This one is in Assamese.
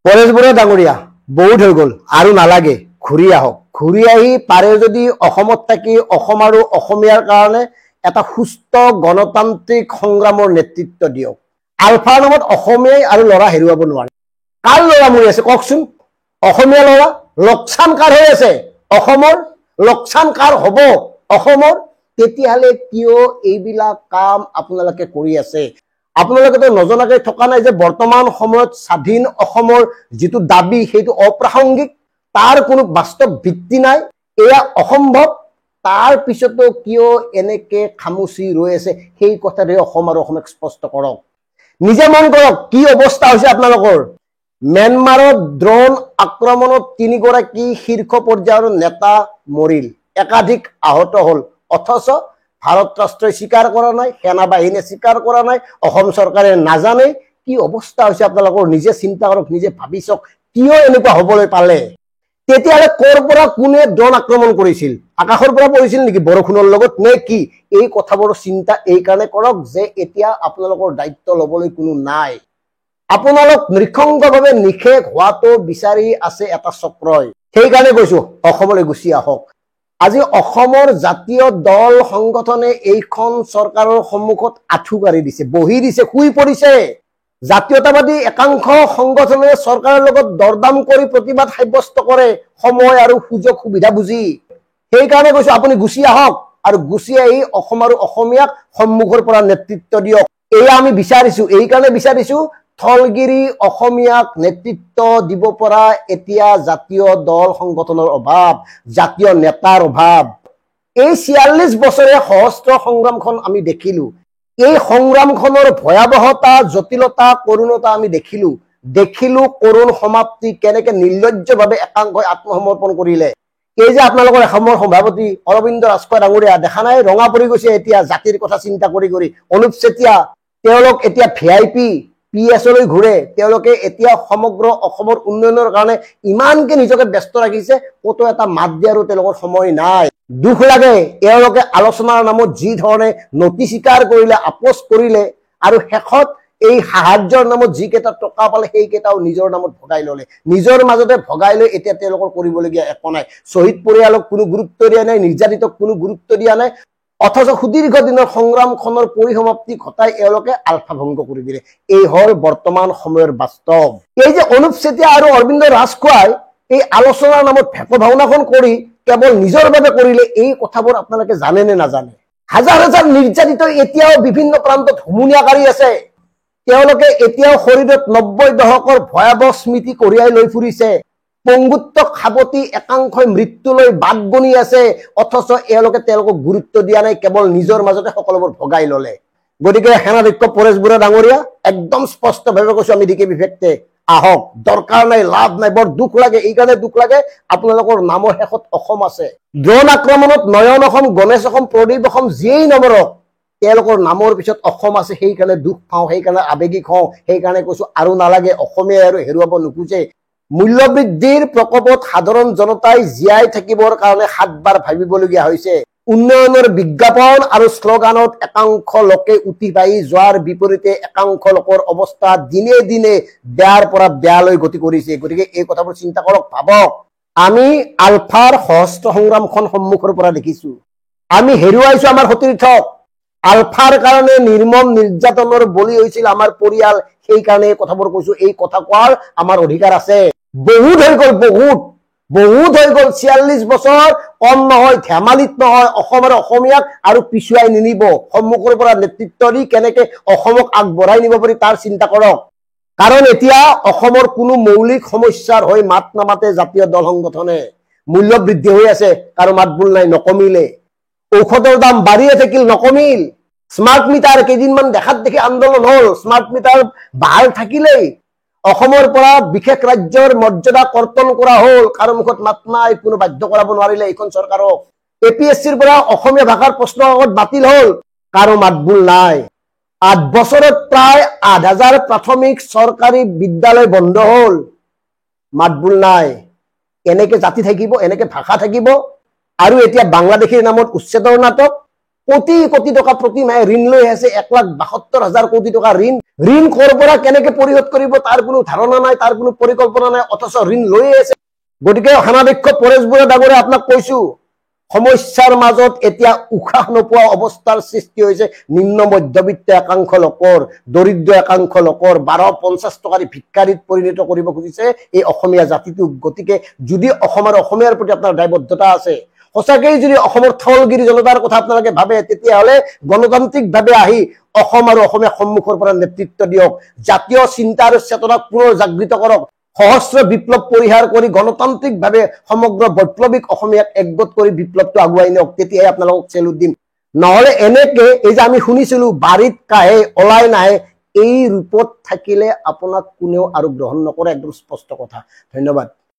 পৰেশ বৰুৱা ডাঙৰীয়া বহুত হৈ গ'ল আৰু নালাগে ঘূৰি আহক ঘূৰি আহি পাৰে যদি অসমত থাকি অসম আৰু অসমীয়াৰ কাৰণে এটা সুস্থ গণতান্ত্ৰিক সংগ্ৰামৰ নেতৃত্ব দিয়ক আলফাৰ নামত অসমীয়াই আৰু ল'ৰা হেৰুৱাব নোৱাৰে কাৰ ল'ৰা মৰি আছে কওকচোন অসমীয়া ল'ৰা লোকচান কাৰ হৈ আছে অসমৰ লোকচান কাৰ হ'ব অসমৰ তেতিয়াহ'লে কিয় এইবিলাক কাম আপোনালোকে কৰি আছে আপোনালোকে তো নজনাকৈ থকা নাই যে বৰ্তমান সময়ত স্বাধীন অসমৰ যিটো দাবী সেইটো অপ্ৰাসংগিক তাৰ কোনো বাস্তৱ ভিত্তি নাই এয়া অসম্ভৱ তাৰ পিছতো কিয় এনেকে খামুচি ৰৈ আছে সেই কথাৰে অসম আৰু অসমক স্পষ্ট কৰক নিজে মন কৰক কি অৱস্থা হৈছে আপোনালোকৰ म्यानमारत ड्रोन आक्रमणत 3 गराকী শীর্ষ পর্যায়ের নেতা মরিল একাধিক আহত হল অথচ ভারত রাষ্ট্রই স্বীকার করা নাই সেনাবাহিনী স্বীকার করা নাই অসম সরকারে নাজানে কি অবস্থা হইছে আপোনালোকৰ নিজে চিন্তা কৰক নিজে ভাবিছক কিয় এনেকুৱা হবলৈ পালে তেতিয়ালে কৰ পৰা কোনে ড্ৰোন আক্ৰমণ কৰিছিল আকাশৰ পৰা পৰিছিল নেকি বৰখুনৰ লগত নে কি এই কথাবোৰ চিন্তা এই কাৰণে কৰক যে এতিয়া আপোনালোকৰ দায়িত্ব লবলৈ কোনো নাই আপোনালোক নৃশংসভাৱে নিখেক হোৱাটো বিচাৰি আছে এটা চক্ৰই সেই কাৰণে কৈছো অসমলৈ গুচি আহক আজি অসমৰ জাতীয় দল সংগঠনে এইখন চৰকাৰৰ সন্মুখত আঠু কাঢ়ি দিছে বহি দিছে শুই পৰিছে জাতীয়তাবাদী একাংশ সংগঠনে চৰকাৰৰ লগত দৰদাম কৰি প্ৰতিবাদ সাব্যস্ত কৰে সময় আৰু সুযোগ সুবিধা বুজি সেই কাৰণে কৈছো আপুনি গুচি আহক আৰু গুচি আহি অসম আৰু অসমীয়াক সন্মুখৰ পৰা নেতৃত্ব দিয়ক এয়া আমি বিচাৰিছো এই কাৰণে বিচাৰিছো থলগিৰি অসমীয়াক নেতৃত্ব দিব পৰা এতিয়া জাতীয় দল সংগঠনৰ অভাৱ জাতীয় নেতাৰ অভাৱ এই 46 বছৰে সহস্ত্ৰ সংগ্ৰামখন আমি দেখিলো এই সংগ্ৰামখনৰ ভয়াবহতা জটিলতা কৰুণতা আমি দেখিলো কৰুণ সমাপ্তি কেনেকে নিৰ্লজ্জভাৱে একাংশই আত্মসমৰ্পণ কৰিলে এই যে আপোনালোকৰ অসমৰ সভাপতি অৰবিন্দ ৰাজখোৱা ডাঙৰীয়া দেখা নাই ৰঙা পৰি গৈছে এতিয়া জাতিৰ কথা চিন্তা কৰি অনুপ চেতিয়া তেওঁলোক এতিয়া ভিআইপি পিএছ লৈ ঘুৰে তেওঁলোকে এতিয়া সমগ্ৰ অসমৰ উন্নয়নৰ কাৰণে ইমানকে নিজকে ব্যস্ত ৰাখিছে কত এটা মাত দিয়াৰো তেওঁলোকৰ সময় নাই দুখ লাগে তেওঁলোকে আলোচনাৰ নামত যি ধৰণে নতি স্বীকাৰ কৰিলে আপোচ কৰিলে আৰু শেষত এই সাহায্যৰ নামত যি কেইটা টকা পালে সেই কেইটাও নিজৰ নামত ভগাই ললে নিজৰ মাজতে ভগাই লৈ এতিয়া তেওঁলোকৰ কৰিবলগীয়া একো নাই শহীদ পৰিয়ালক কোনো গুৰুত্ব দিয়া নাই নিৰ্যাতিতক কোনো গুৰুত্ব দিয়া নাই অথচ সুদীৰ্ঘ দিনৰ সংগ্ৰামখনৰ পৰিসমাপ্তি ঘটাই এওঁলোকে আলফা ভংগ কৰি দিলে এই হল বৰ্তমান সময়ৰ বাস্তৱ এই যে অনুপ চেতিয়া আৰু অৰবিন্দ ৰাজখোৱাই এই আলোচনাৰ নামত ভেক ভাওনাখন কৰি কেৱল নিজৰ বাবে কৰিলে এই কথাবোৰ আপোনালোকে জানে নে নাজানে হাজাৰ হাজাৰ নিৰ্যাতিত এতিয়াও বিভিন্ন প্ৰান্তত হুমুনিয়াকাৰী আছে তেওঁলোকে এতিয়াও শৰীৰত 90 দশকৰ ভয়াবহ স্মৃতি কঢ়িয়াই লৈ ফুৰিছে পঙ্গুত্বক সাৱতি একাংশই মৃত্যুলৈ বাট গণি আছে অথচ এওঁলোকে তেওঁলোকক গুৰুত্ব দিয়া নাই কেৱল নিজৰ মাজতে সকলোবোৰ ভগাই ললে গতিকে সেনাধ্যক্ষ পৰেশ বৰুৱা ডাঙৰীয়া একদম স্পষ্টভাৱে কৈছো আমি দিকে বিভেক্তে আহক দৰকাৰ নাই লাভ নাই বৰ দুখ লাগে এই কাৰণে দুখ লাগে আপোনালোকৰ নামৰ শেষত অসম আছে ড্ৰোন আক্ৰমণত নয়ন অসম গণেশ অসম প্ৰদীপ অসম যিয়েই নমৰক তেওঁলোকৰ নামৰ পিছত অসম আছে সেই কাৰণে দুখ পাওঁ সেই কাৰণে আবেগিক হওঁ সেই কাৰণে কৈছো আৰু নালাগে অসমীয়া আৰু হেৰুৱাব নোখোজে মূল্যবৃদ্ধিৰ প্ৰকোপত সাধাৰণ জনতাই জীয়াই থাকিবৰ কাৰণে 7 বাৰ ভাবিবলগীয়া হৈছে উন্নয়নৰ বিজ্ঞাপন আৰু স্লোগানত একাংশ লোকে উঠি পাই যোৱাৰ বিপৰীতে একাংশ লোকৰ অৱস্থা দিনে দিনে বেয়াৰ পৰা বেয়ালৈ গতি কৰিছে গতিকে এই কথাবোৰ চিন্তা কৰক ভাবক আমি আলফাৰ সহস্ত্ৰ সংগ্ৰামখন সন্মুখৰ পৰা দেখিছো আমি হেৰুৱাইছো আমাৰ সতীৰ্থক আলফাৰ কাৰণে নিৰ্মম নিৰ্যাতনৰ বলি হৈছিল আমাৰ পৰিয়াল সেই কাৰণে কথাবোৰ কৈছো এই কথা কোৱাৰ আমাৰ অধিকাৰ আছে বহুত হৈ গ'ল বহুত হৈ গ'ল 46 বছৰ কম নহয় ধেমালিত নহয় অসম আৰু অসমীয়াক আৰু পিছুৱাই নিনিব সন্মুখৰ পৰা নেতৃত্ব দি কেনেকে অসমক আগবঢ়াই নিব পাৰি তাৰ চিন্তা কৰক কাৰণ এতিয়া অসমৰ কোনো মৌলিক সমস্যাৰ হৈ মাত নামাতে জাতীয় দল সংগঠনে মূল্য বৃদ্ধি হৈ আছে কাৰো মাতবোল নাই নকমিলে ঔষধৰ দাম বাঢ়িয়ে থাকিল নকমিল স্মাৰ্ট মিটাৰ কেইদিনমান দেখাত দেখি আন্দোলন হল স্মাৰ্ট মিটাৰ বাহাল থাকিলেই অসমৰ পৰা বিশেষ ৰাজ্যৰ মৰ্যাদা কৰ্তন কৰা হল কাৰো মুখত মাত নাই কোনো বাধ্য কৰাব নোৱাৰিলে এইখন চৰকাৰক এপিএছচিৰ পৰা অসমীয়া ভাষাৰ প্ৰশ্ন কাকত বাতিল হল কাৰো মাতবোল নাই 8 বছৰত প্ৰায় 8000 প্ৰাথমিক চৰকাৰী বিদ্যালয় বন্ধ হল মাতবোল নাই এনেকে জাতি থাকিব এনেকে ভাষা থাকিব আৰু এতিয়া বাংলাদেশীৰ নামত উচ্ছেদৰ নাটক কোটি কোটি টকা প্ৰতি মাহে ঋণ লৈ আছে 1,72,000 কোটি টকা ঋণ কৰ পৰা কেনেকে পৰিশোধ কৰিব তাৰ কোনো ধাৰণা নাই তাৰ কোনো পৰিকল্পনা নাই অথচ ঋণ লৈ আছে গতিকে সেনাধ্যক্ষ পৰেশ বৰুৱা ডাঙৰীয়া আপোনাক কৈছো সমস্যাৰ মাজত এতিয়া উশাহ নোপোৱা অৱস্থাৰ সৃষ্টি হৈছে নিম্ন মধ্যবিত্ত একাংশ লোকৰ দৰিদ্ৰ একাংশ লোকৰ 1250 টকাৰি ভিক্ষাৰীত পৰিণত কৰিব খুজিছে এই অসমীয়া জাতিটো গতিকে যদি অসম আৰু অসমীয়াৰ প্ৰতি আপোনাৰ দায়বদ্ধতা আছে সঁচাকৈ যদি অসমৰ থলগিৰি জনতাৰ কথা আপোনালোকে ভাবে তেতিয়াহলে গণতান্ত্ৰিকভাৱে আহি অসম আৰু অসমীয়া সন্মুখৰ পৰা নেতৃত্ব দিয়ক জাতীয় চিন্তা আৰু চেতনাক পুনৰ জাগৃত কৰক সহস্ৰ বিপ্লৱ পৰিহাৰ কৰি গণতান্ত্ৰিকভাৱে সমগ্ৰ বৈপ্লৱিক অসমীয়াক একগোট কৰি বিপ্লৱটো আগুৱাই নিয়ক তেতিয়াই আপোনালোকক চেলুট দিম নহলে এনেকে এই যে আমি শুনিছিলো বাৰীত কাহে ওলাই নাহে এই ৰূপত থাকিলে আপোনাক কোনেও আৰু গ্ৰহণ নকৰে একদম স্পষ্ট কথা ধন্যবাদ